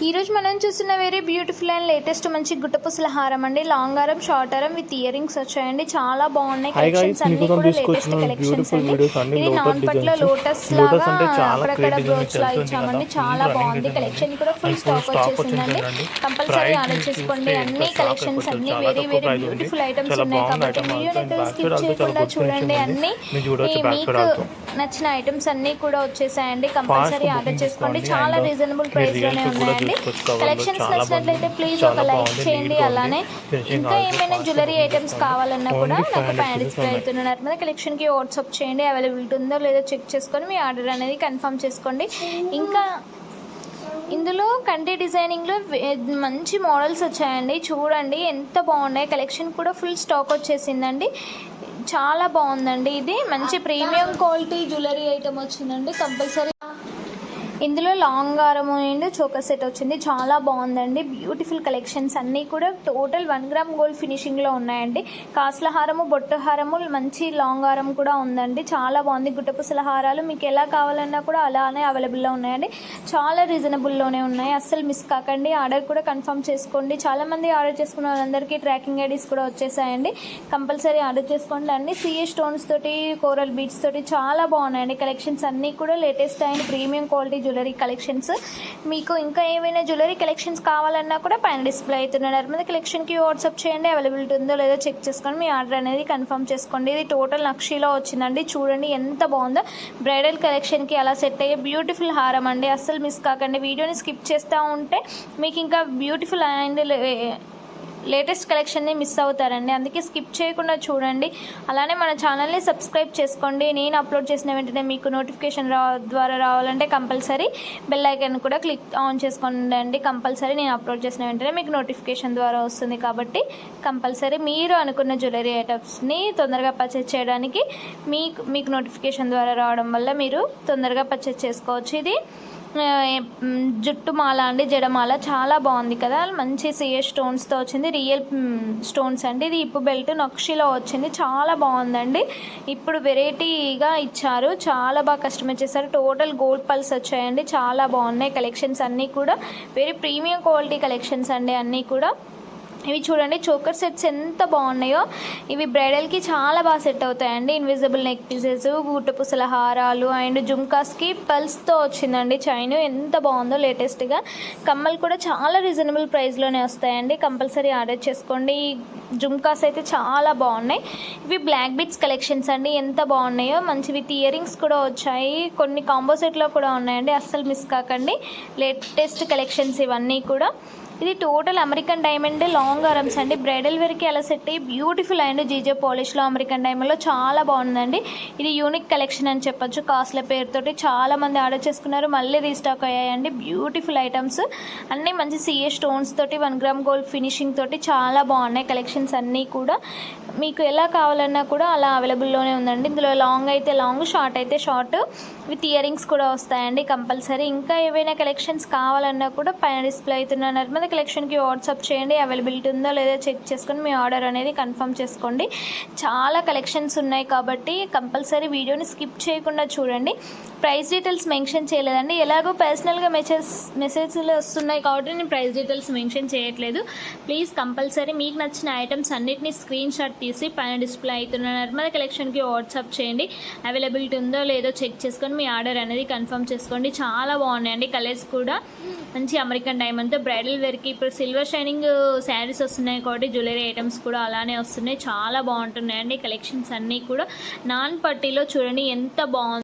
ఈరోజు మనం చూస్తున్న వెరీ బ్యూటిఫుల్ అండ్ లేటెస్ట్ మంచి గుట్టపూసల హారం అండి. లాంగ్ హారం, షార్ట్ హారం విత్ ఇయర్ రింగ్స్ వచ్చాయండి. చాలా బాగున్నాయి కలెక్షన్స్ అన్ని కూడా లేటెస్ట్ కలెక్షన్స్ అండి. ఇది నాన్ పట్లో లోటస్ లాగా అక్కడక్కడ బ్రోచ్ లా ఇచ్చామండి. చాలా బాగుంది కలెక్షన్ కూడా ఫుల్ స్టాక్ వచ్చేసిందండి. కంపల్సరీ ఆర్డర్ చేసుకోండి. అన్ని కలెక్షన్స్ అన్ని వెరీ వెరీ బ్యూటిఫుల్ ఐటమ్స్ ఉన్నాయి కాబట్టి వీడియోని స్కిప్ చేయకుండా చూడండి. అన్ని మీకు నచ్చిన ఐటమ్స్ అన్ని కూడా వచ్చేసాయండి. కంపల్సరీ ఆర్డర్ చేసుకోండి. చాలా రీజనబుల్ ప్రైస్ లోనే ఉన్నాయండి. కలెక్షన్స్ నచ్చినట్లయితే ప్లీజ్ ఒక లైక్ చేయండి. అలానే ఇంకా ఏమైనా జ్యువెలరీ ఐటమ్స్ కావాలన్నా కూడా నాకు పైన డిస్ప్లే అవుతున్నారు మీద కలెక్షన్ కి వాట్సాప్ చేయండి. అవైలబిలిటీ ఉందో లేదో చెక్ చేసుకొని మీ ఆర్డర్ అనేది కన్ఫర్మ్ చేసుకోండి. ఇంకా ఇందులో కంటి డిజైనింగ్లో మంచి మోడల్స్ వచ్చాయండి. చూడండి ఎంత బాగున్నాయి. కలెక్షన్ కూడా ఫుల్ స్టాక్ వచ్చేసిందండి. చాలా బాగుందండి. ఇది మంచి ప్రీమియం క్వాలిటీ జ్యువెలరీ ఐటమ్ వచ్చిందండి. కంపల్సరీ ఇందులో లాంగ్ హారం అండ్ చోకర్ సెట్ వచ్చింది. చాలా బాగుందండి. బ్యూటిఫుల్ కలెక్షన్స్ అన్నీ కూడా టోటల్ 1 గ్రామ్ గోల్డ్ ఫినిషింగ్లో ఉన్నాయండి. కాసుల హారము, బొట్టు హారము, మంచి లాంగ్ హారం కూడా ఉందండి. చాలా బాగుంది. గుట్టపూసల హారాలు మీకు ఎలా కావాలన్నా కూడా అలానే అవైలబుల్లో ఉన్నాయండి. చాలా రీజనబుల్లోనే ఉన్నాయి. అస్సలు మిస్ కాకండి. ఆర్డర్ కూడా కన్ఫర్మ్ చేసుకోండి. చాలామంది ఆర్డర్ చేసుకున్న వాళ్ళందరికీ ట్రాకింగ్ ఐడీస్ కూడా వచ్చేసాయండి. కంపల్సరీ ఆర్డర్ చేసుకోండి. అన్ని సిఏ స్టోన్స్ తోటి, కోరల్ బీడ్స్ తోటి చాలా బాగున్నాయండి. కలెక్షన్స్ అన్నీ కూడా లేటెస్ట్ అయిన ప్రీమియం క్వాలిటీ జ్యువెలరీ కలెక్షన్స్. మీకు ఇంకా ఏమైనా జ్యువెలరీ కలెక్షన్స్ కావాలన్నా కూడా పైన డిస్ప్లే అవుతున్నారు మీద కలెక్షన్కి వాట్సాప్ చేయండి. అవైలబిలిటీ ఉందో లేదో చెక్ చేసుకొని మీ ఆర్డర్ అనేది కన్ఫర్మ్ చేసుకోండి. ఇది టోటల్ నక్షీలో వచ్చిందండి. చూడండి ఎంత బాగుందో. బ్రైడల్ కలెక్షన్కి అలా సెట్ అయ్యే బ్యూటిఫుల్ హారం అండి. అస్సలు మిస్ కాకండి. వీడియోని స్కిప్ చేస్తూ ఉంటే మీకు ఇంకా బ్యూటిఫుల్ అండ్ లేటెస్ట్ కలెక్షన్ని మిస్ అవుతారండి. అందుకే స్కిప్ చేయకుండా చూడండి. అలానే మన ఛానల్ని సబ్స్క్రైబ్ చేసుకోండి. నేను అప్లోడ్ చేసిన వెంటనే మీకు నోటిఫికేషన్ ద్వారా రావాలంటే కంపల్సరీ బెల్ ఐకాన్ కూడా క్లిక్ ఆన్ చేసుకోండి అండి. కంపల్సరీ నేను అప్లోడ్ చేసిన వెంటనే మీకు నోటిఫికేషన్ ద్వారా వస్తుంది. కాబట్టి కంపల్సరీ మీరు అనుకున్న జ్యువెలరీ ఐటమ్స్ని తొందరగా పర్చేస్ చేయడానికి మీకు నోటిఫికేషన్ ద్వారా రావడం వల్ల మీరు తొందరగా పర్చేస్ చేసుకోవచ్చు. ఇది జుట్టు మాల అండి, జడమాల చాలా బాగుంది కదా. మంచి సిఎస్ స్టోన్స్తో వచ్చింది. రియల్ స్టోన్స్ అండి. ఇది ఇప్పు బెల్ట్ నక్షిలో వచ్చింది. చాలా బాగుందండి. ఇప్పుడు వెరైటీగా ఇచ్చారు. చాలా బాగా కస్టమైజ్ చేశారు. టోటల్ గోల్డ్ పల్స్ వచ్చాయండి. చాలా బాగున్నాయి కలెక్షన్స్ అన్నీ కూడా. వెరీ ప్రీమియం క్వాలిటీ కలెక్షన్స్ అండి అన్నీ కూడా. ఇవి చూడండి చోకర్ సెట్స్ ఎంత బాగున్నాయో. ఇవి బ్రైడల్కి చాలా బాగా సెట్ అవుతాయండి. ఇన్విజిబుల్ నెక్ పీసెస్, గుట్టపూసల హారాలు అండ్ జుమ్కాస్కి పల్స్తో వచ్చిందండి చైన్. ఎంత బాగుందో లేటెస్ట్గా. కమ్మలు కూడా చాలా రీజనబుల్ ప్రైస్లోనే వస్తాయండి. కంపల్సరీ ఆర్డర్ చేసుకోండి. జుమ్కాస్ అయితే చాలా బాగున్నాయి. ఇవి బ్లాక్ బీట్స్ కలెక్షన్స్ అండి. ఎంత బాగున్నాయో. మంచి విత్ ఇయర్ రింగ్స్ కూడా వచ్చాయి. కొన్ని కాంబో సెట్లో కూడా ఉన్నాయండి. అస్సలు మిస్ కాకండి. లేటెస్ట్ కలెక్షన్స్ ఇవన్నీ కూడా. ఇది టోటల్ అమెరికన్ డైమండ్ లాంగ్ హారమ్స్ అండి. బ్రైడల్ వేర్కి అలా సెట్ అయ్యి బ్యూటిఫుల్ అండ్ జీజే పాలిష్లో అమెరికన్ డైమండ్లో చాలా బాగుందండి. ఇది యూనిక్ కలెక్షన్ అని చెప్పొచ్చు. కాస్ట్ల పేరుతోటి చాలా మంది ఆర్డర్ చేసుకున్నారు. మళ్ళీ రీస్టాక్ అయ్యాయండి. బ్యూటిఫుల్ ఐటమ్స్ అన్నీ మంచి సిఏ స్టోన్స్ తోటి 1 గ్రామ్ గోల్డ్ ఫినిషింగ్ తోటి చాలా బాగున్నాయి కలెక్షన్స్ అన్నీ కూడా. మీకు ఎలా కావాలన్నా కూడా అలా అవైలబుల్లోనే ఉందండి. ఇందులో లాంగ్ అయితే లాంగ్, షార్ట్ అయితే షార్ట్ విత్ ఇయర్ రింగ్స్ కూడా వస్తాయండి కంపల్సరీ. ఇంకా ఏవైనా కలెక్షన్స్ కావాలన్నా కూడా పైన డిస్ప్లే అవుతున్నారు మీద కలెక్షన్కి వాట్సాప్ చేయండి. అవైలబిలిటీ ఉందో లేదో చెక్ చేసుకొని మీ ఆర్డర్ అనేది కన్ఫర్మ్ చేసుకోండి. చాలా కలెక్షన్స్ ఉన్నాయి కాబట్టి కంపల్సరీ వీడియోని స్కిప్ చేయకుండా చూడండి. ప్రైస్ డీటెయిల్స్ మెన్షన్ చేయలేదండి. ఎలాగో పర్సనల్గా మెసేజ్లు వస్తున్నాయి కాబట్టి నేను ప్రైస్ డీటెయిల్స్ మెన్షన్ చేయట్లేదు. ప్లీజ్ కంపల్సరీ మీకు నచ్చిన ఐటమ్స్ అన్నిటినీ స్క్రీన్ షాట్ తీసి పైన డిస్ప్లే అవుతున్నారు మీద కలెక్షన్కి వాట్సాప్ చేయండి. అవైలబిలిటీ ఉందో లేదో చెక్ చేసుకొని మీ ఆర్డర్ అనేది కన్ఫర్మ్ చేసుకోండి. చాలా బాగున్నాయండి కలర్స్ కూడా. మంచి అమెరికన్ డైమండ్తో బ్రైడల్ వేర్కి ఇప్పుడు సిల్వర్ షైనింగ్ శారీస్ వస్తున్నాయి కాబట్టి జ్యువెలరీ ఐటమ్స్ కూడా అలానే వస్తున్నాయి. చాలా బాగుంటున్నాయండి కలెక్షన్స్ అన్నీ కూడా. నాన్ పట్టీలో చూడండి ఎంత బాగుంది.